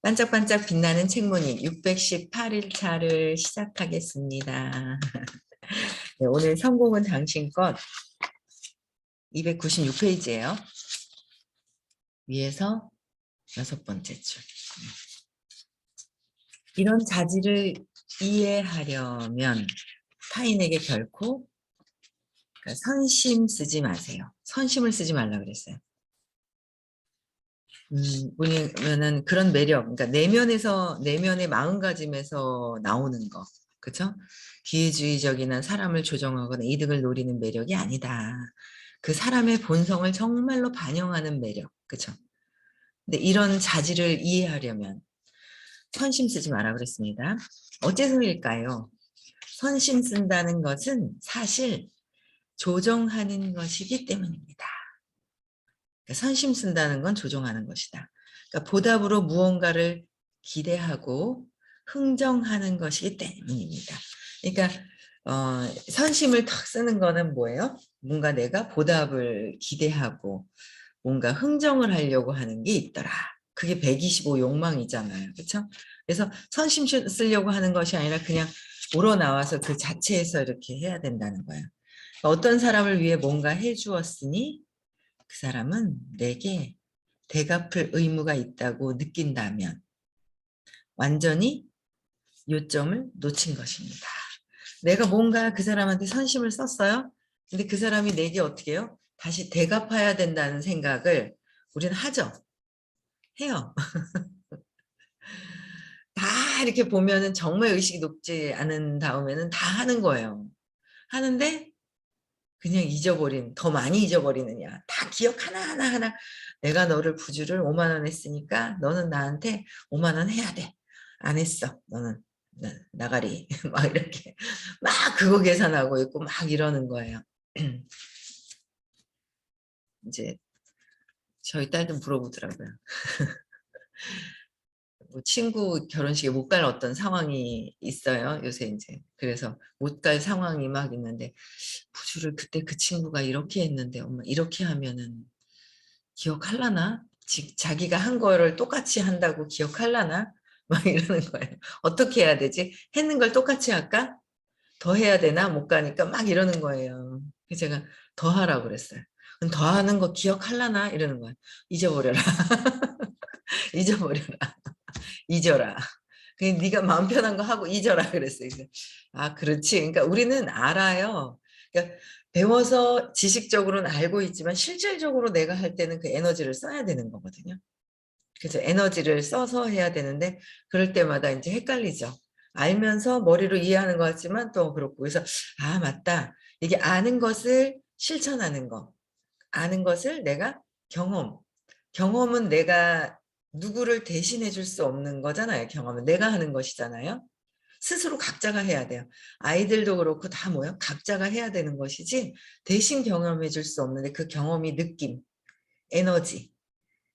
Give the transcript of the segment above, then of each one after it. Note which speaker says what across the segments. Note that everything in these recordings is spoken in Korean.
Speaker 1: 반짝반짝 빛나는 책무님 618일차를 시작하겠습니다. 네, 오늘 성공은 당신것 296페이지예요. 위에서 6번째 줄. 이런 자질을 이해하려면 타인에게 결코 선심 쓰지 마세요. 선심을 쓰지 말라 그랬어요. 뭐냐면은 그런 매력, 그러니까 내면의 마음가짐에서 나오는 거, 그렇죠? 기회주의적이나 사람을 조정하거나 이득을 노리는 매력이 아니다. 그 사람의 본성을 정말로 반영하는 매력, 그렇죠? 근데 이런 자질을 이해하려면 선심 쓰지 마라 그랬습니다. 어째서일까요? 선심 쓴다는 것은 사실 조정하는 것이기 때문입니다. 그러니까 선심 쓴다는 건 조종하는 것이다. 그러니까 보답으로 무언가를 기대하고 흥정하는 것이기 때문입니다. 그러니까 선심을 탁 쓰는 거는 뭐예요? 뭔가 내가 보답을 기대하고 뭔가 흥정을 하려고 하는 게 있더라. 그게 125 욕망이잖아요. 그렇죠? 그래서 선심 쓰려고 하는 것이 아니라 그냥 우러나와서 그 자체에서 이렇게 해야 된다는 거예요. 어떤 사람을 위해 뭔가 해주었으니 그 사람은 내게 대갚을 의무가 있다고 느낀다면 완전히 요점을 놓친 것입니다. 내가 뭔가 그 사람한테 선심을 썼어요. 근데 그 사람이 내게 어떻게 해요? 다시 대갚아야 된다는 생각을 우리는 하죠. 해요. 다 이렇게 보면은 정말 의식이 높지 않은 다음에는 다 하는 거예요. 하는데 그냥 더 많이 잊어버리느냐. 다 기억 하나하나 내가 너를 부주를 5만 원 했으니까 너는 나한테 5만 원 해야 돼. 안 했어. 너는 나가리. 막 이렇게 막 그거 계산하고 있고 막 이러는 거예요. 이제 저희 딸도 물어보더라고요. 뭐 친구 결혼식에 못 갈 어떤 상황이 있어요. 요새 이제. 그래서 못 갈 상황이 막 있는데 부주를 그때 그 친구가 이렇게 했는데 엄마 이렇게 하면은 기억할라나? 자기가 한 거를 똑같이 한다고 기억할라나? 막 이러는 거예요. 어떻게 해야 되지? 했는 걸 똑같이 할까? 더 해야 되나? 못 가니까 막 이러는 거예요. 그래서 제가 더 하라고 그랬어요. 그럼 더 하는 거 기억할라나? 이러는 거예요. 잊어버려라. 잊어버려라. 잊어라. 그냥 네가 마음 편한 거 하고 잊어라 그랬어요. 그래서 아, 그렇지. 그러니까 우리는 알아요. 그러니까 배워서 지식적으로는 알고 있지만 실질적으로 내가 할 때는 그 에너지를 써야 되는 거거든요. 그래서 에너지를 써서 해야 되는데 그럴 때마다 이제 헷갈리죠. 알면서 머리로 이해하는 것 같지만 또 그렇고 그래서 아, 맞다. 이게 아는 것을 실천하는 거. 아는 것을 내가 경험은 내가 누구를 대신해 줄 수 없는 거잖아요. 경험은 내가 하는 것이잖아요. 스스로 각자가 해야 돼요. 아이들도 그렇고 다 뭐예요? 각자가 해야 되는 것이지 대신 경험해 줄 수 없는데 그 경험이 느낌, 에너지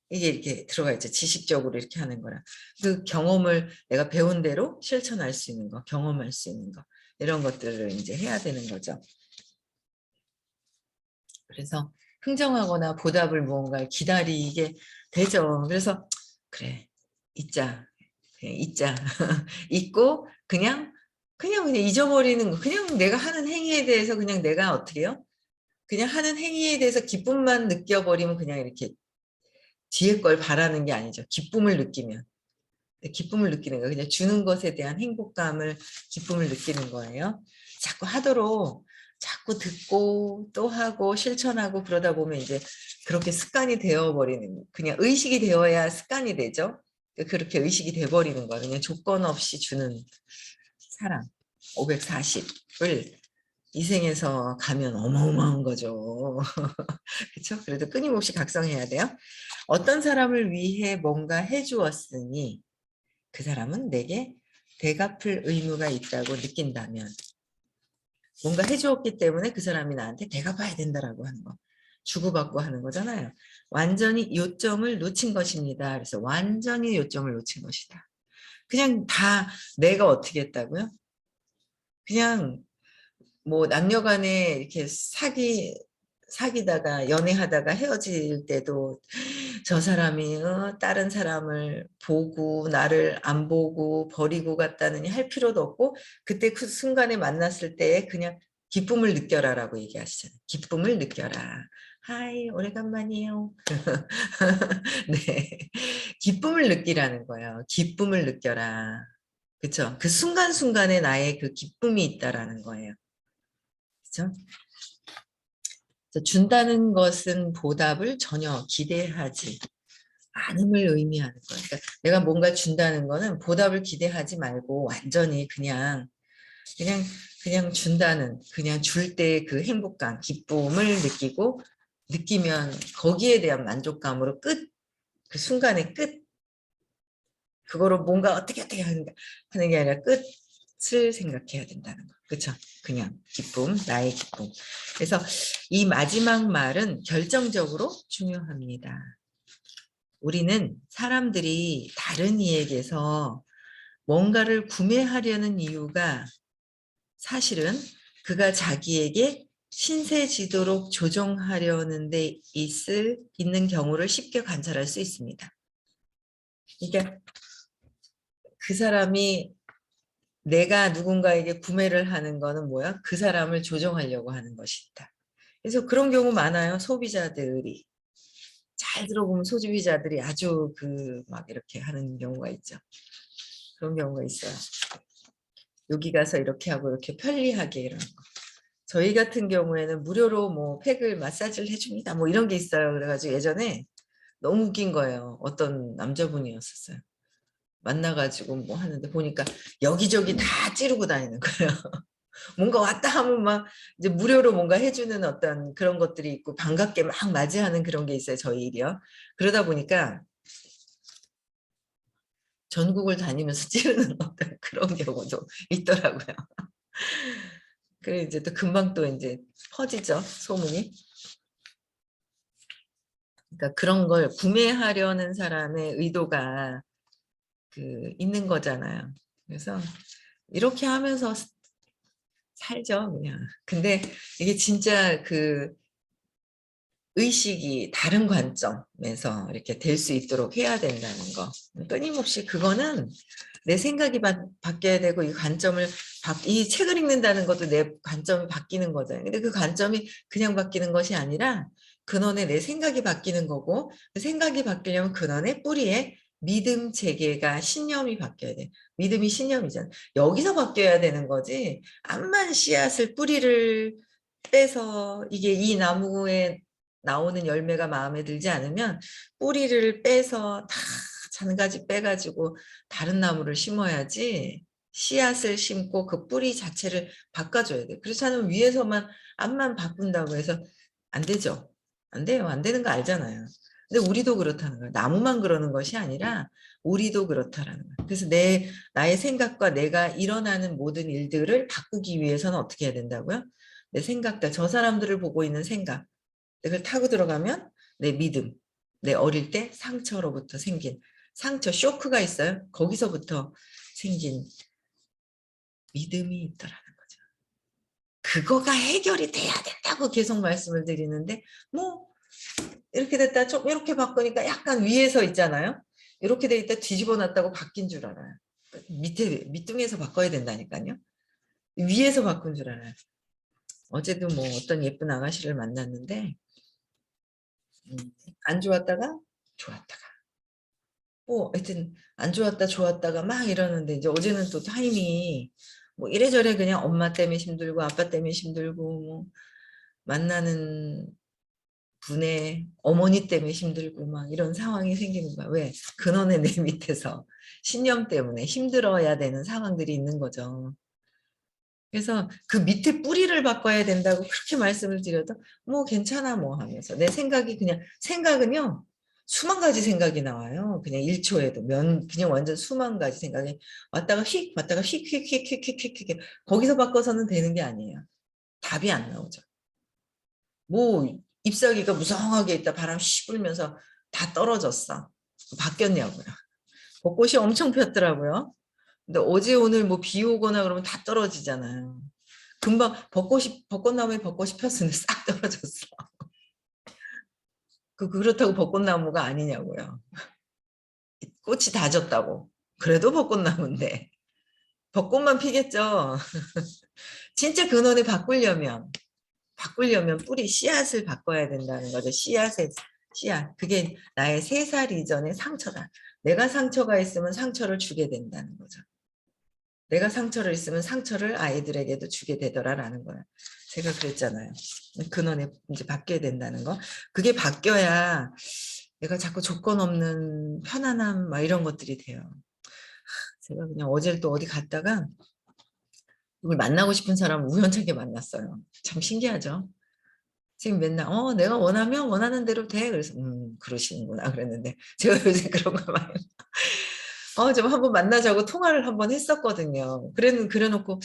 Speaker 1: 이게 이렇게 들어가 있죠. 지식적으로 이렇게 하는 거라. 그 경험을 내가 배운 대로 실천할 수 있는 거, 경험할 수 있는 거 이런 것들을 이제 해야 되는 거죠. 그래서 흥정하거나 보답을 무언가를 기다리게 되죠. 그래서 그래 잊자 잊자 잊고 그냥 잊어버리는 거. 그냥 내가 하는 행위에 대해서 그냥 내가 어떻게 해요? 그냥 하는 행위에 대해서 기쁨만 느껴버리면 그냥 이렇게 뒤에 걸 바라는 게 아니죠. 기쁨을 느끼면. 기쁨을 느끼는 거예요. 그냥 주는 것에 대한 행복감을 기쁨을 느끼는 거예요. 자꾸 하도록 자꾸 듣고 또 하고 실천하고 그러다 보면 이제 그렇게 습관이 되어버리는 그냥 의식이 되어야 습관이 되죠. 그렇게 의식이 돼버리는 거예요. 그냥 조건 없이 주는 사랑 540을 이 생에서 가면 어마어마한 거죠. 그렇죠? 그래도 끊임없이 각성해야 돼요. 어떤 사람을 위해 뭔가 해주었으니 그 사람은 내게 대갚을 의무가 있다고 느낀다면 뭔가 해주었기 때문에 그 사람이 나한테 대갚아야 된다라고 하는 거. 주고받고 하는 거잖아요. 완전히 요점을 놓친 것입니다. 그래서 완전히 요점을 놓친 것이다. 그냥 다 내가 어떻게 했다고요? 그냥 뭐 남녀간에 이렇게 사귀다가 연애하다가 헤어질 때도 저 사람이 다른 사람을 보고 나를 안 보고 버리고 갔다느니 할 필요도 없고 그때 그 순간에 만났을 때 그냥 기쁨을 느껴라라고 얘기하시잖아요. 기쁨을 느껴라. 하이 오래간만이에요. 네, 기쁨을 느끼라는 거예요. 기쁨을 느껴라. 그렇죠? 그 순간순간에 나의 그 기쁨이 있다라는 거예요. 그렇죠? 준다는 것은 보답을 전혀 기대하지 않음을 의미하는 거예요. 그러니까 내가 뭔가 준다는 거는 보답을 기대하지 말고 완전히 그냥 그냥 준다는 그냥 줄 때 그 행복감, 기쁨을 느끼면 거기에 대한 만족감으로 그 순간의 그거로 뭔가 어떻게 하는 게 아니라 끝을 생각해야 된다는 거. 그렇죠? 그냥 기쁨, 나의 기쁨. 그래서 이 마지막 말은 결정적으로 중요합니다. 우리는 사람들이 다른 이에게서 뭔가를 구매하려는 이유가 사실은 그가 자기에게 신세지도록 조정하려는 데 있는 경우를 쉽게 관찰할 수 있습니다. 그러니까 그 사람이 내가 누군가에게 구매를 하는 거는 뭐야? 그 사람을 조정하려고 하는 것이다. 그래서 그런 경우 많아요. 소비자들이. 잘 들어보면 소비자들이 아주 막 이렇게 하는 경우가 있죠. 그런 경우가 있어요. 여기 가서 이렇게 하고 이렇게 편리하게 이런 거. 저희 같은 경우에는 무료로 뭐 팩을 마사지를 해줍니다. 뭐 이런 게 있어요. 그래가지고 예전에 너무 웃긴 거예요. 어떤 남자분이었었어요. 만나가지고 뭐 하는데 보니까 여기저기 다 찌르고 다니는 거예요. 뭔가 왔다 하면 막 이제 무료로 뭔가 해주는 어떤 그런 것들이 있고 반갑게 막 맞이하는 그런 게 있어요. 저희 일이요. 그러다 보니까 전국을 다니면서 찌르는 어떤 그런 경우도 있더라고요. 그래 이제 또 금방 또 이제 퍼지죠. 소문이. 그러니까 그런 걸 구매하려는 사람의 의도가 있는 거잖아요. 그래서 이렇게 하면서 살죠, 그냥. 근데 이게 진짜 의식이 다른 관점에서 이렇게 될 수 있도록 해야 된다는 거. 끊임없이 그거는 내 생각이 바뀌어야 되고 이 관점을 이 책을 읽는다는 것도 내 관점이 바뀌는 거잖아요. 근데 그 관점이 그냥 바뀌는 것이 아니라 근원에 내 생각이 바뀌는 거고 그 생각이 바뀌려면 근원의 뿌리에 믿음 체계가 신념이 바뀌어야 돼. 믿음이 신념이잖아. 여기서 바뀌어야 되는 거지. 암만 씨앗을 뿌리를 빼서 이게 이 나무에 나오는 열매가 마음에 들지 않으면 뿌리를 빼서 다 잔가지 빼가지고 다른 나무를 심어야지 씨앗을 심고 그 뿌리 자체를 바꿔줘야 돼. 그렇지 않으면 위에서만 앞만 바꾼다고 해서 안 되죠. 안 돼요. 안 되는 거 알잖아요. 근데 우리도 그렇다는 거예요. 나무만 그러는 것이 아니라 우리도 그렇다라는 거예요. 그래서 나의 생각과 내가 일어나는 모든 일들을 바꾸기 위해서는 어떻게 해야 된다고요? 내 생각들, 저 사람들을 보고 있는 생각, 그걸 타고 들어가면 내 믿음, 내 어릴 때 상처로부터 생긴 상처, 쇼크가 있어요. 거기서부터 생긴 믿음이 있더라는 거죠. 그거가 해결이 돼야 된다고 계속 말씀을 드리는데 뭐 이렇게 됐다 좀 이렇게 바꾸니까 약간 위에서 있잖아요. 이렇게 돼 있다 뒤집어 놨다고 바뀐 줄 알아요. 밑둥에서 바꿔야 된다니까요. 위에서 바꾼 줄 알아요. 어제도 뭐 어떤 예쁜 아가씨를 만났는데 안 좋았다가 좋았다가 뭐 하여튼 안 좋았다 좋았다가 막 이러는데 이제 어제는 또 타임이 뭐 이래저래 그냥 엄마 때문에 힘들고 아빠 때문에 힘들고 뭐 만나는 분의 어머니 때문에 힘들고 막 이런 상황이 생기는 거야. 왜? 근원의 내 밑에서 신념 때문에 힘들어야 되는 상황들이 있는 거죠. 그래서 그 밑에 뿌리를 바꿔야 된다고 그렇게 말씀을 드려도 뭐 괜찮아 뭐 하면서 내 생각이 그냥 생각은요 수만 가지 생각이 나와요. 그냥 1초에도 그냥 완전 수만 가지 생각이 왔다가 휙 왔다가 휙휙휙휙휙휙 거기서 바꿔서는 되는 게 아니에요. 답이 안 나오죠. 뭐 잎사귀가 무성하게 있다 바람 씩 불면서 다 떨어졌어. 바뀌었냐고요. 벚꽃이 엄청 폈더라고요. 근데 어제 오늘 뭐 비 오거나 그러면 다 떨어지잖아요. 금방 벚꽃나무에 벚꽃이 폈으면 싹 떨어졌어. 그렇다고 벚꽃나무가 아니냐고요. 꽃이 다 졌다고. 그래도 벚꽃나무인데. 벚꽃만 피겠죠. 진짜 근원을 바꾸려면 뿌리 씨앗을 바꿔야 된다는 거죠. 씨앗. 그게 나의 3살 이전의 상처다. 내가 상처가 있으면 상처를 주게 된다는 거죠. 내가 상처를 있으면 상처를 아이들에게도 주게 되더라라는 거야. 제가 그랬잖아요. 근원에 이제 바뀌어야 된다는 거. 그게 바뀌어야 내가 자꾸 조건 없는 편안함 막 이런 것들이 돼요. 제가 그냥 어제를 또 어디 갔다가 누굴 만나고 싶은 사람을 우연찮게 만났어요. 참 신기하죠. 지금 맨날 내가 원하면 원하는 대로 돼. 그래서 그러시는구나 그랬는데 제가 요새 그런 거 많이 좀 한번 만나자고 통화를 한번 했었거든요. 그래놓고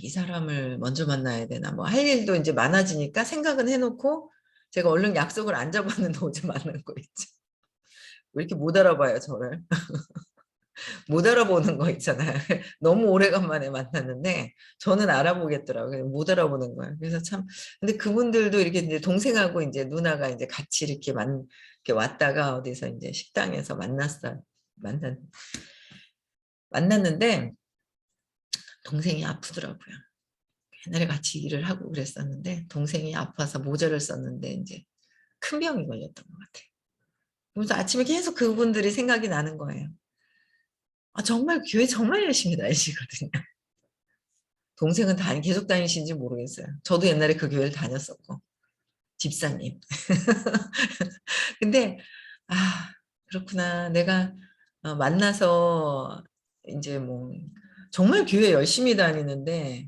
Speaker 1: 이 사람을 먼저 만나야 되나 뭐 할 일도 이제 많아지니까 생각은 해놓고 제가 얼른 약속을 안 잡았는데 어제 만난 거 있죠. 왜 이렇게 못 알아봐요 저를. 못 알아보는 거 있잖아요. 너무 오래간만에 만났는데 저는 알아보겠더라고요. 못 알아보는 거예요. 그래서 참 근데 그분들도 이렇게 이제 동생하고 이제 누나가 이제 같이 이렇게 왔다가 어디서 이제 식당에서 만났어요. 만났는데 동생이 아프더라고요. 옛날에 같이 일을 하고 그랬었는데 동생이 아파서 모자를 썼는데 이제 큰 병이 걸렸던 것 같아요. 그래서 아침에 계속 그분들이 생각이 나는 거예요. 정말 교회 정말 열심히 다니시거든요. 동생은 계속 다니시는지 모르겠어요. 저도 옛날에 그 교회를 다녔었고 집사님. 근데 그렇구나. 내가 만나서 이제 뭐 정말 교회 열심히 다니는데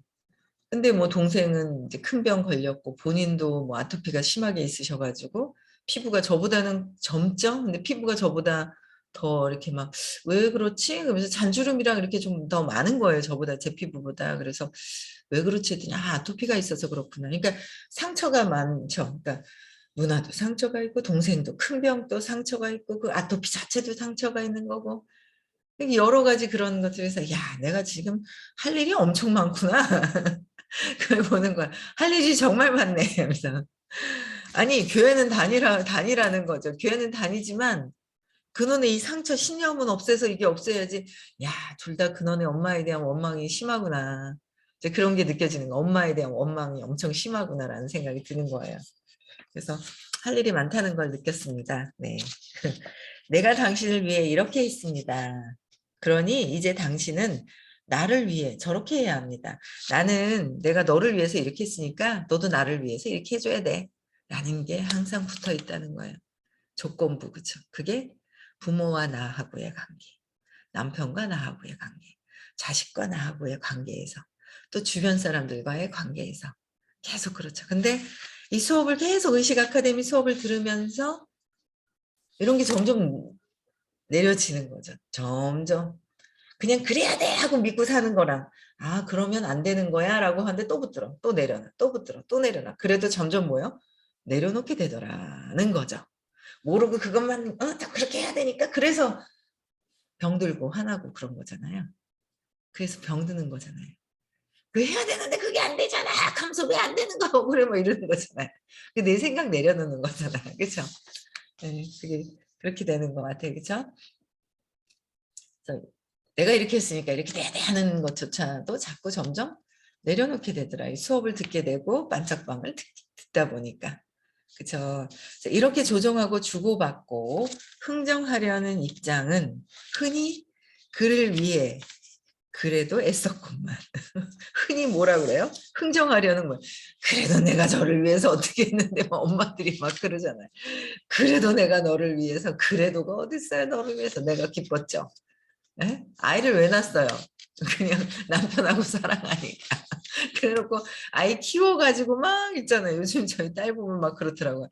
Speaker 1: 근데 뭐 동생은 이제 큰 병 걸렸고 본인도 뭐 아토피가 심하게 있으셔가지고 피부가 저보다는 젊죠? 근데 피부가 저보다 더 이렇게 막 왜 그렇지? 그러면서 잔주름이랑 이렇게 좀 더 많은 거예요. 저보다 제 피부보다. 그래서 왜 그렇지 했더니 아토피가 있어서 그렇구나. 그러니까 상처가 많죠. 그러니까 누나도 상처가 있고 동생도 큰 병도 상처가 있고 그 아토피 자체도 상처가 있는 거고 여러 가지 그런 것들에서 야 내가 지금 할 일이 엄청 많구나. 그걸 보는 거야. 할 일이 정말 많네. 그래서 아니 교회는 다니라는 거죠. 교회는 다니지만 근원의 이 상처 신념은 없애서 이게 없애야지. 야, 둘 다 근원의 엄마에 대한 원망이 심하구나. 이제 그런 게 느껴지는 거. 엄마에 대한 원망이 엄청 심하구나라는 생각이 드는 거예요. 그래서 할 일이 많다는 걸 느꼈습니다. 네. 내가 당신을 위해 이렇게 했습니다. 그러니 이제 당신은 나를 위해 저렇게 해야 합니다. 나는 내가 너를 위해서 이렇게 했으니까 너도 나를 위해서 이렇게 해줘야 돼. 라는 게 항상 붙어 있다는 거예요. 조건부, 그쵸? 그게 부모와 나하고의 관계, 남편과 나하고의 관계, 자식과 나하고의 관계에서, 또 주변 사람들과의 관계에서 계속 그렇죠. 근데 이 수업을 계속 의식 아카데미 수업을 들으면서 이런 게 점점 내려지는 거죠. 점점. 그냥 그래야 돼 하고 믿고 사는 거랑 그러면 안 되는 거야 라고 하는데 또 붙들어 또 내려놔 또 붙들어 또 내려놔 그래도 점점 뭐요? 내려놓게 되더라는 거죠. 모르고 그것만 또 그렇게 해야 되니까 그래서 병들고 화나고 그런 거잖아요. 그래서 병드는 거잖아요. 그 해야 되는데 그게 안 되잖아 하면서 왜 안 되는 거 그래 뭐 이러는 거잖아요. 내 생각 내려놓는 거잖아요. 그렇죠? 네, 그게 그렇게 되는 것 같아요. 그렇죠? 내가 이렇게 했으니까 이렇게 돼야 돼 하는 것조차도 자꾸 점점 내려놓게 되더라. 이 수업을 듣게 되고 반짝방을 듣다 보니까. 그쵸. 이렇게 조정하고 주고받고 흥정하려는 입장은 흔히 그를 위해 그래도 애썼건만. 흔히 뭐라 그래요? 흥정하려는 거예요. 그래도 내가 저를 위해서 어떻게 했는데 막 엄마들이 막 그러잖아요. 그래도 내가 너를 위해서 그래도가 어딨어요. 너를 위해서 내가 기뻤죠. 에? 아이를 왜 낳았어요? 그냥 남편하고 사랑하니까. 그래놓고 아이 키워가지고 막 있잖아요. 요즘 저희 딸 보면 막 그렇더라고요.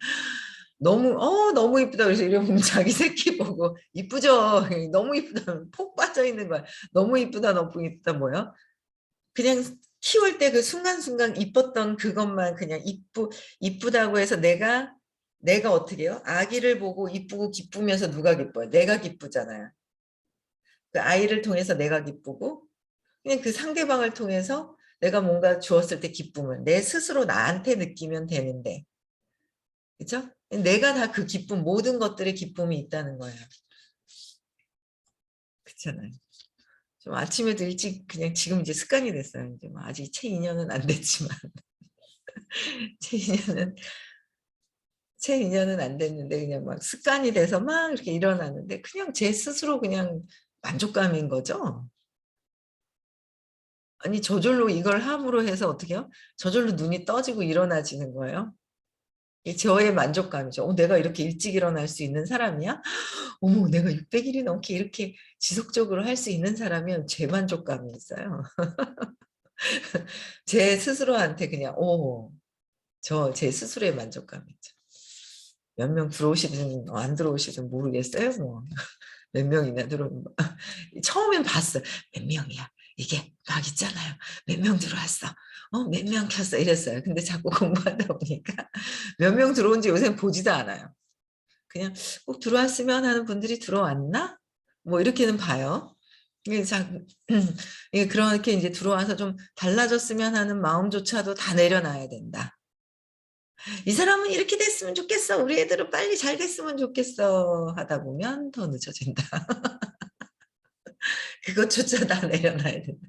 Speaker 1: 너무 이쁘다. 그래서 이러면 자기 새끼 보고 이쁘죠? 너무 이쁘다. 폭 빠져 있는 거야. 너무 이쁘다, 너무 이쁘다 뭐요? 그냥 키울 때 그 순간순간 이뻤던 그것만 그냥 이쁘다고 해서 내가 어떻게 해요? 아기를 보고 이쁘고 기쁘면서 누가 기뻐요? 내가 기쁘잖아요. 그 아이를 통해서 내가 기쁘고 그냥 그 상대방을 통해서 내가 뭔가 주었을 때 기쁨을 내 스스로 나한테 느끼면 되는데 그렇죠? 내가 다 그 기쁨, 모든 것들의 기쁨이 있다는 거예요. 그렇잖아요. 좀 아침에도 일찍 그냥 지금 이제 습관이 됐어요. 이제 뭐 아직 채 2년은 안 됐지만 채 2년은 채 2년은 안 됐는데 그냥 막 습관이 돼서 막 이렇게 일어나는데 그냥 제 스스로 그냥 만족감인 거죠. 아니 저절로 이걸 함으로 해서 어떻게 해요? 저절로 눈이 떠지고 일어나지는 거예요. 이게 저의 만족감이죠. 내가 이렇게 일찍 일어날 수 있는 사람이야? 어머, 내가 600일이 넘게 이렇게 지속적으로 할 수 있는 사람이면 제 만족감이 있어요. 제 스스로한테 그냥 저 제 스스로의 만족감이죠. 몇 명 들어오시든 안 들어오시든 모르겠어요. 뭐. 몇 명이나 들어오는 거. 처음엔 봤어요. 몇 명이야. 이게 막 있잖아요. 몇 명 들어왔어. 몇 명 켰어. 이랬어요. 근데 자꾸 공부하다 보니까 몇 명 들어온지 요새 보지도 않아요. 그냥 꼭 들어왔으면 하는 분들이 들어왔나? 뭐 이렇게는 봐요. 이게 이게 그렇게 이제 들어와서 좀 달라졌으면 하는 마음조차도 다 내려놔야 된다. 이 사람은 이렇게 됐으면 좋겠어. 우리 애들은 빨리 잘 됐으면 좋겠어. 하다 보면 더 늦어진다. 그것조차 다 내려놔야 된다.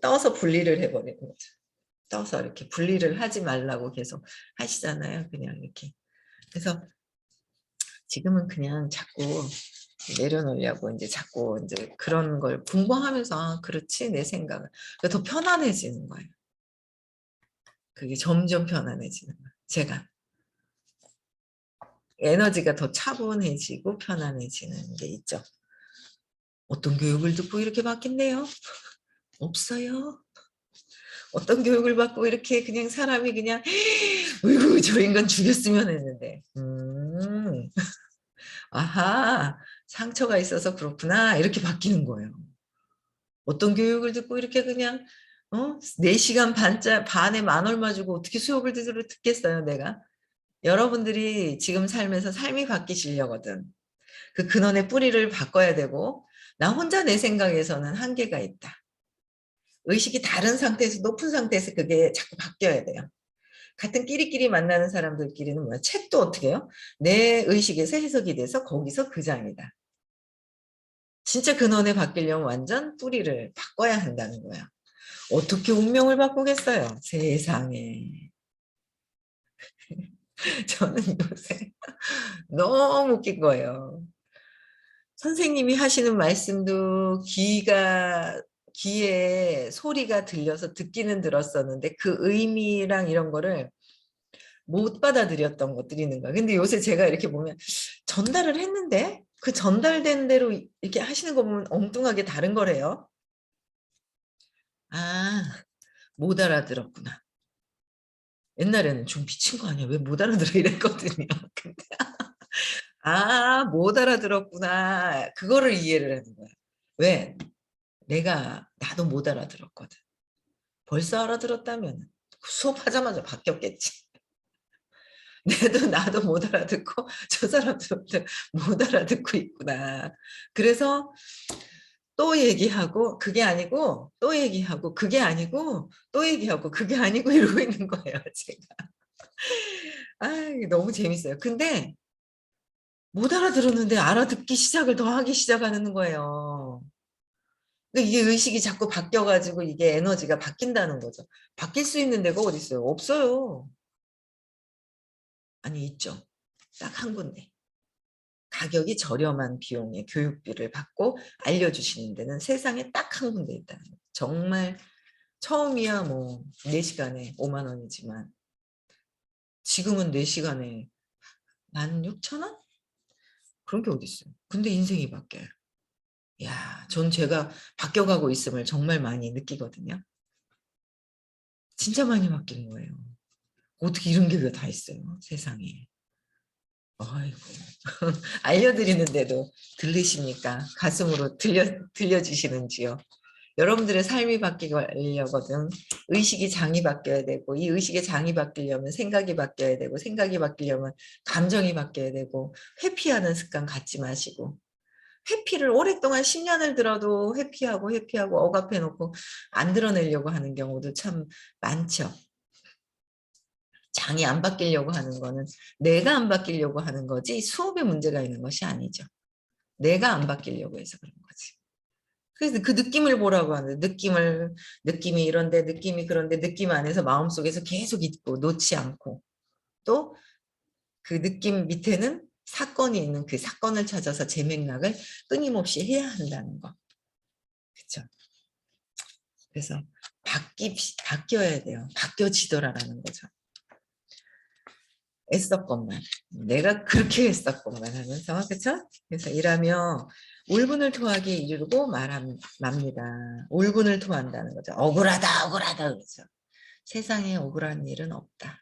Speaker 1: 떠서 분리를 해버리는 거죠. 떠서 이렇게 분리를 하지 말라고 계속 하시잖아요. 그냥 이렇게. 그래서 지금은 그냥 자꾸 내려놓으려고 이제 자꾸 이제 그런 걸 공부하면서 그렇지 내 생각은 더 편안해지는 거예요. 그게 점점 편안해지는 거예요. 제가 에너지가 더 차분해지고 편안해지는 게 있죠. 어떤 교육을 듣고 이렇게 바뀐대요? 없어요. 어떤 교육을 받고 이렇게 그냥 사람이 그냥 어이구 저 인간 죽였으면 했는데 아하 상처가 있어서 그렇구나 이렇게 바뀌는 거예요. 어떤 교육을 듣고 이렇게 그냥 4시간 반에 만 얼마 주고 어떻게 수업을 듣겠어요 내가. 여러분들이 지금 삶에서 삶이 바뀌시려거든. 그 근원의 뿌리를 바꿔야 되고 나 혼자 내 생각에서는 한계가 있다. 의식이 다른 상태에서 높은 상태에서 그게 자꾸 바뀌어야 돼요. 같은 끼리끼리 만나는 사람들끼리는 뭐야? 책도 어떻게 해요? 내 의식에서 해석이 돼서 거기서 그 장이다. 진짜 근원에 바뀌려면 완전 뿌리를 바꿔야 한다는 거야. 어떻게 운명을 바꾸겠어요? 세상에. 저는 요새 너무 웃긴 거예요. 선생님이 하시는 말씀도 귀에 소리가 들려서 듣기는 들었었는데 그 의미랑 이런 거를 못 받아들였던 것들이 있는 거야. 근데 요새 제가 이렇게 보면 전달을 했는데 그 전달된 대로 이렇게 하시는 거 보면 엉뚱하게 다른 거래요. 아, 못 알아들었구나. 옛날에는 좀 미친 거 아니야? 왜 못 알아들어 이랬거든요. 근데 못 알아들었구나. 그거를 이해를 하는 거야. 왜? 나도 못 알아들었거든. 벌써 알아들었다면 수업하자마자 바뀌었겠지. 나도 못 알아듣고 저 사람도 못 알아듣고 있구나. 그래서 또 얘기하고 그게 아니고 또 얘기하고 그게 아니고 또 얘기하고 그게 아니고 이러고 있는 거예요. 제가. 이게 너무 재밌어요. 근데 못 알아들었는데 알아듣기 시작을 더 하기 시작하는 거예요. 그러니까 이게 의식이 자꾸 바뀌어가지고 이게 에너지가 바뀐다는 거죠. 바뀔 수 있는 데가 어디 있어요? 없어요. 아니 있죠. 딱 한 군데. 가격이 저렴한 비용의 교육비를 받고 알려주시는 데는 세상에 딱 한 군데 있다는 거예요. 정말 처음이야 뭐 4시간에 5만 원이지만 지금은 4시간에 16,000원? 그런 게 어디 있어요. 근데 인생이 바뀌어요. 야, 전 제가 바뀌어가고 있음을 정말 많이 느끼거든요. 진짜 많이 바뀌는 거예요. 어떻게 이런 게 다 있어요, 세상에. 아이고. 알려드리는데도 들리십니까? 가슴으로 들려지시는지요? 여러분들의 삶이 바뀌려거든 의식이 장이 바뀌어야 되고 이 의식의 장이 바뀌려면 생각이 바뀌어야 되고 생각이 바뀌려면 감정이 바뀌어야 되고 회피하는 습관 갖지 마시고 회피를 오랫동안 10년을 들어도 회피하고 억압해 놓고 안 드러내려고 하는 경우도 참 많죠. 장이 안 바뀌려고 하는 거는 내가 안 바뀌려고 하는 거지 수업에 문제가 있는 것이 아니죠. 내가 안 바뀌려고 해서 그런 거지. 그래서 그 느낌을 보라고 하는데 느낌이 이런데 느낌이 그런데 느낌 안에서 마음속에서 계속 있고 놓지 않고 또 그 느낌 밑에는 사건이 있는 그 사건을 찾아서 제 맥락을 끊임없이 해야 한다는 거. 그렇죠? 그래서 바뀌어야 돼요. 바뀌어지더라라는 거죠. 애썼건만 내가 그렇게 애썼건만 하면서 그렇죠? 그래서 일하며 울분을 토하게 이르고 맙니다. 울분을 토한다는 거죠. 억울하다 억울하다 그러죠. 세상에 억울한 일은 없다.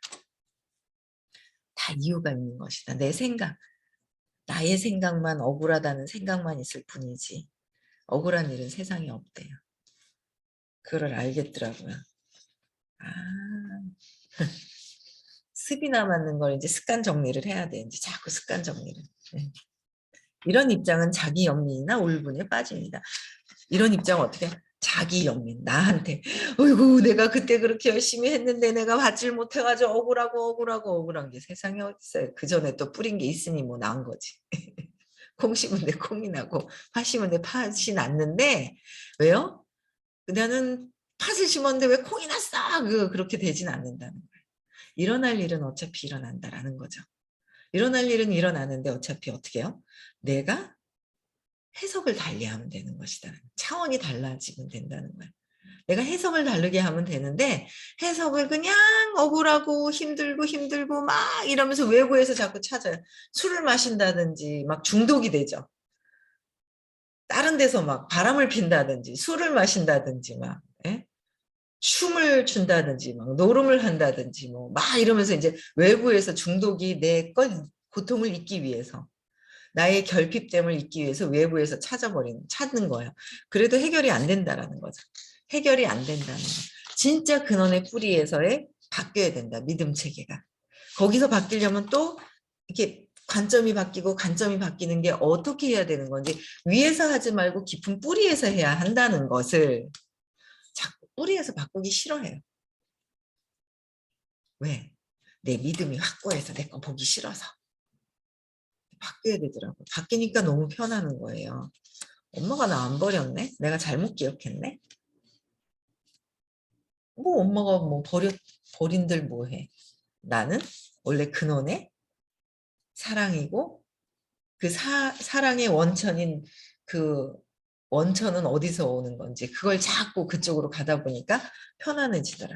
Speaker 1: 다 이유가 있는 것이다. 내 생각, 나의 생각만 억울하다는 생각만 있을 뿐이지 억울한 일은 세상에 없대요. 그걸 알겠더라고요. 아, 습이 남았는 걸 이제 습관 정리를 해야 돼. 이제 자꾸 습관 정리를. 네. 이런 입장은 자기 연민이나 울분에 빠집니다. 이런 입장은 어떻게? 자기 연민, 나한테. 어이구, 내가 그때 그렇게 열심히 했는데 내가 받질 못해가지고 억울한 게 세상에 어딨어요. 그 전에 또 뿌린 게 있으니 뭐 나은 거지. 콩 심은 데 콩이 나고 팥 심은 데 팥이 났는데 왜요? 나는 팥을 심었는데 왜 콩이 났어? 그렇게 되진 않는다는 거예요. 일어날 일은 어차피 일어난다라는 거죠. 일어날 일은 일어나는데 어차피 어떻게 해요? 내가 해석을 달리하면 되는 것이다. 차원이 달라지면 된다는 거야. 내가 해석을 다르게 하면 되는데 해석을 그냥 억울하고 힘들고 막 이러면서 외부에서 자꾸 찾아요. 술을 마신다든지 막 중독이 되죠. 다른 데서 막 바람을 핀다든지 술을 마신다든지 막 예? 춤을 춘다든지 막 노름을 한다든지 뭐 막 이러면서 이제 외부에서 중독이 내 걸 고통을 잊기 위해서 나의 결핍됨을 잊기 위해서 외부에서 찾는 거예요. 그래도 해결이 안 된다라는 거죠. 해결이 안 된다는 거. 진짜 근원의 뿌리에서의 바뀌어야 된다. 믿음 체계가. 거기서 바뀌려면 또 이렇게 관점이 바뀌고 관점이 바뀌는 게 어떻게 해야 되는 건지 위에서 하지 말고 깊은 뿌리에서 해야 한다는 것을 자꾸 뿌리에서 바꾸기 싫어해요. 왜? 내 믿음이 확고해서 내 거 보기 싫어서. 바뀌어야 되더라고요. 바뀌니까 너무 편하는 거예요. 엄마가 나 안 버렸네? 내가 잘못 기억했네? 뭐 엄마가 뭐 버린들 뭐해? 나는 원래 근원의 사랑이고 그 사랑의 원천인 그 원천은 어디서 오는 건지 그걸 자꾸 그쪽으로 가다 보니까 편안해지더라.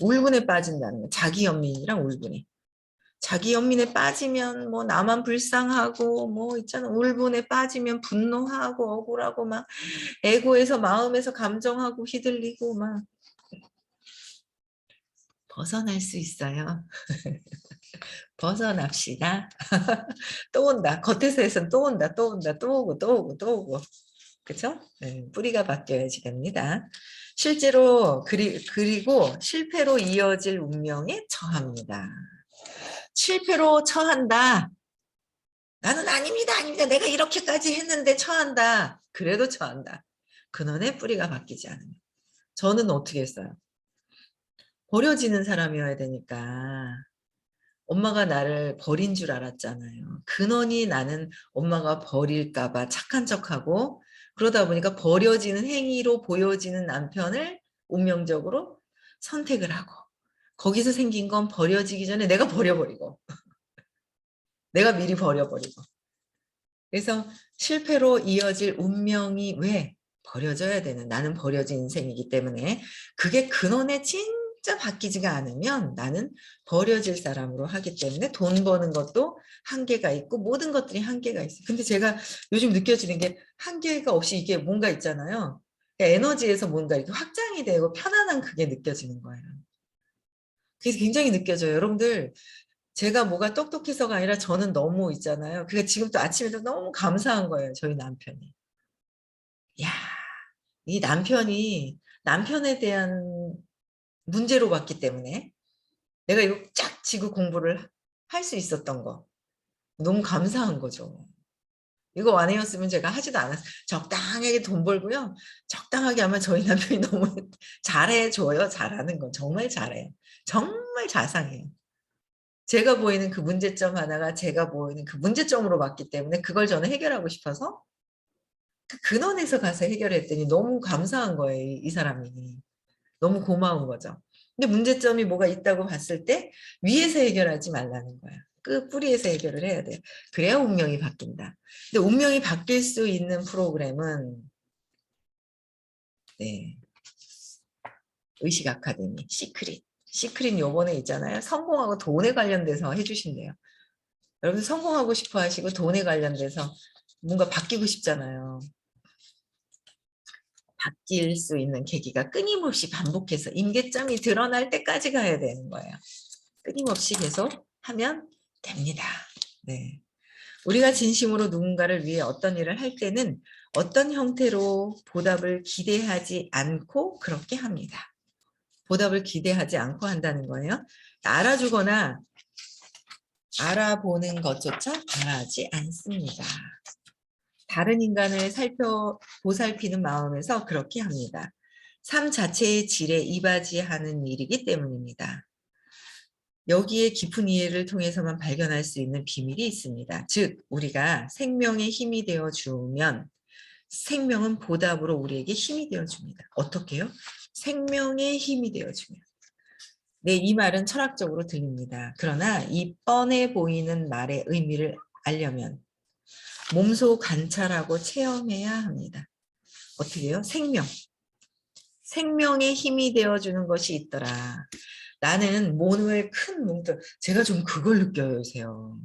Speaker 1: 울분에 빠진다는 거. 자기 연민이랑 울분이. 자기 연민에 빠지면 뭐 나만 불쌍하고 뭐 있잖아. 울분에 빠지면 분노하고 억울하고 막 에고에서 마음에서 감정하고 휘둘리고 막 벗어날 수 있어요. 벗어납시다. 또 온다. 겉에서 해서는 또 온다. 또 온다. 또 오고 또 오고 또 오고. 그렇죠? 네, 뿌리가 바뀌어야지 됩니다. 실제로 그리고 실패로 이어질 운명에 처합니다. 실패로 처한다. 나는 아닙니다. 내가 이렇게까지 했는데 처한다. 그래도 처한다. 근원의 뿌리가 바뀌지 않으면. 저는 어떻게 했어요? 버려지는 사람이어야 되니까 엄마가 나를 버린 줄 알았잖아요. 근원이 나는 엄마가 버릴까 봐 착한 척하고 그러다 보니까 버려지는 행위로 보여지는 남편을 운명적으로 선택을 하고 거기서 생긴 건 버려지기 전에 내가 버려버리고 내가 미리 버려버리고 그래서 실패로 이어질 운명이 왜 버려져야 되는 나는 버려진 인생이기 때문에 그게 근원에 진짜 바뀌지가 않으면 나는 버려질 사람으로 하기 때문에 돈 버는 것도 한계가 있고 모든 것들이 한계가 있어요. 근데 제가 요즘 느껴지는 게 한계가 없이 이게 뭔가 있잖아요. 에너지에서 뭔가 이렇게 확장이 되고 편안한 그게 느껴지는 거예요. 그래서 굉장히 느껴져요. 여러분들 제가 뭐가 똑똑해서가 아니라 저는 너무 있잖아요. 그게 지금 또 아침에도 너무 감사한 거예요. 저희 남편이. 야, 이 남편에 대한 문제로 봤기 때문에 내가 이거 쫙 지고 공부를 할 수 있었던 거. 너무 감사한 거죠. 이거 아니었으면 제가 하지도 않았어요. 적당하게 돈 벌고요. 적당하게 하면 저희 남편이 너무 잘해줘요. 잘하는 건. 정말 잘해요. 정말 자상해요. 제가 보이는 그 문제점 하나가 제가 보이는 그 문제점으로 봤기 때문에 그걸 저는 해결하고 싶어서 그 근원에서 가서 해결했더니 너무 감사한 거예요. 이 사람이. 너무 고마운 거죠. 근데 문제점이 뭐가 있다고 봤을 때 위에서 해결하지 말라는 거야. 그 뿌리에서 해결을 해야 돼요. 그래야 운명이 바뀐다. 근데 운명이 바뀔 수 있는 프로그램은 네, 의식 아카데미, 시크릿. 시크릿 요번에 있잖아요. 성공하고 돈에 관련돼서 해주신대요. 여러분 성공하고 싶어 하시고 돈에 관련돼서 뭔가 바뀌고 싶잖아요. 바뀔 수 있는 계기가 끊임없이 반복해서 임계점이 드러날 때까지 가야 되는 거예요. 끊임없이 계속 하면 됩니다. 네. 우리가 진심으로 누군가를 위해 어떤 일을 할 때는 어떤 형태로 보답을 기대하지 않고 그렇게 합니다. 보답을 기대하지 않고 한다는 거예요. 알아주거나 알아보는 것조차 바라지 않습니다. 다른 인간을 보살피는 마음에서 그렇게 합니다. 삶 자체의 질에 이바지하는 일이기 때문입니다. 여기에 깊은 이해를 통해서만 발견할 수 있는 비밀이 있습니다. 즉 우리가 생명의 힘이 되어주면 생명은 보답으로 우리에게 힘이 되어줍니다. 어떻게요? 생명의 힘이 되어주면. 네, 이 말은 철학적으로 들립니다. 그러나 이 뻔해 보이는 말의 의미를 알려면 몸소 관찰하고 체험해야 합니다. 어떻게 해요? 생명의 힘이 되어주는 것이 있더라. 나는 몸을 큰 몸들, 제가 좀 그걸 느껴요, 요새요.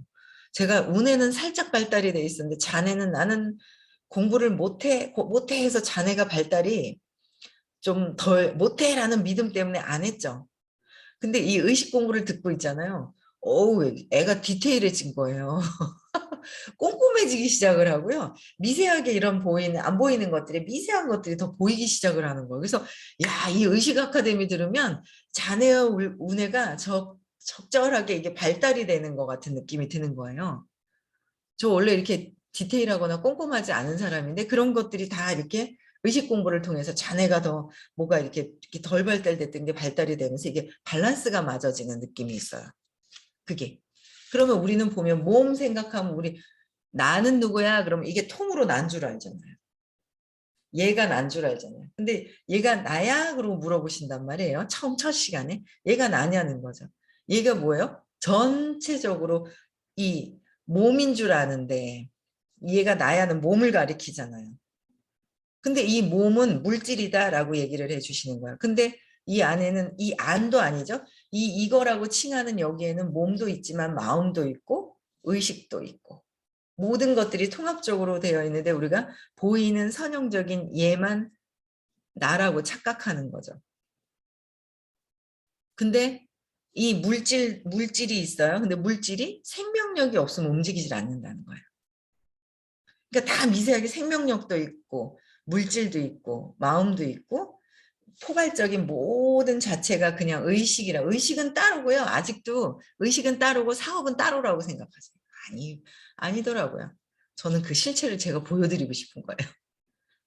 Speaker 1: 제가 운에는 살짝 발달이 돼 있었는데 자네는 나는 공부를 못해 해서 자네가 발달이 좀 덜 못해라는 믿음 때문에 안 했죠. 근데 이 의식 공부를 듣고 있잖아요. 어우, 애가 디테일해진 거예요. 꼼꼼해지기 시작을 하고요. 미세하게 이런 안 보이는 것들이 미세한 것들이 더 보이기 시작을 하는 거예요. 그래서 야, 이 의식 아카데미 들으면 자네의 운해가 적절하게 이게 발달이 되는 것 같은 느낌이 드는 거예요. 저 원래 이렇게 디테일하거나 꼼꼼하지 않은 사람인데 그런 것들이 다 이렇게 의식 공부를 통해서 자네가 더 뭐가 이렇게 덜 발달됐던 게 발달이 되면서 이게 밸런스가 맞아지는 느낌이 있어요. 그게. 그러면 우리는 보면 몸 생각하면 우리 나는 누구야? 그러면 이게 통으로 난 줄 알잖아요. 얘가 난 줄 알잖아요. 근데 얘가 나야? 그러고 물어보신단 말이에요. 첫 시간에. 얘가 나냐는 거죠. 얘가 뭐예요? 전체적으로 이 몸인 줄 아는데 얘가 나야는 몸을 가리키잖아요. 근데 이 몸은 물질이다라고 얘기를 해주시는 거예요. 근데 이 안에는 이 안도 아니죠. 이거라고 칭하는 여기에는 몸도 있지만 마음도 있고 의식도 있고 모든 것들이 통합적으로 되어 있는데 우리가 보이는 선형적인 얘만 나라고 착각하는 거죠. 근데 이 물질이 있어요. 근데 물질이 생명력이 없으면 움직이질 않는다는 거예요. 그러니까 다 미세하게 생명력도 있고 물질도 있고 마음도 있고 포괄적인 모든 자체가 그냥 의식이라. 의식은 따르고요. 아직도 의식은 따르고 사업은 따로라고 생각하세요. 아니더라고요. 저는 그 실체를 제가 보여드리고 싶은 거예요.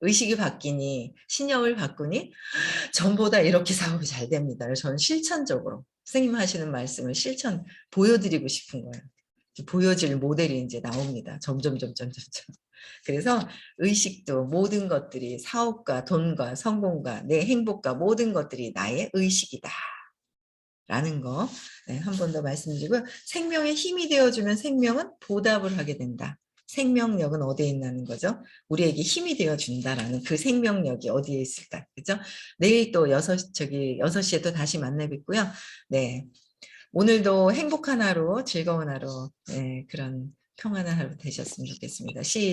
Speaker 1: 의식이 바뀌니 신념을 바꾸니 전보다 이렇게 사업이 잘 됩니다. 저는 실천적으로 선생님 하시는 말씀을 보여드리고 싶은 거예요. 보여질 모델이 이제 나옵니다. 점점. 그래서 의식도 모든 것들이 사업과 돈과 성공과 내 행복과 모든 것들이 나의 의식이다. 라는 거 한 번 더 말씀드리고요. 생명의 힘이 되어주면 생명은 보답을 하게 된다. 생명력은 어디에 있다는 거죠? 우리에게 힘이 되어준다라는 그 생명력이 어디에 있을까? 그죠? 내일 또 6시에 또 다시 만나 뵙고요. 네. 오늘도 행복한 하루, 즐거운 하루, 네, 그런 평안한 하루 되셨으면 좋겠습니다. 시작.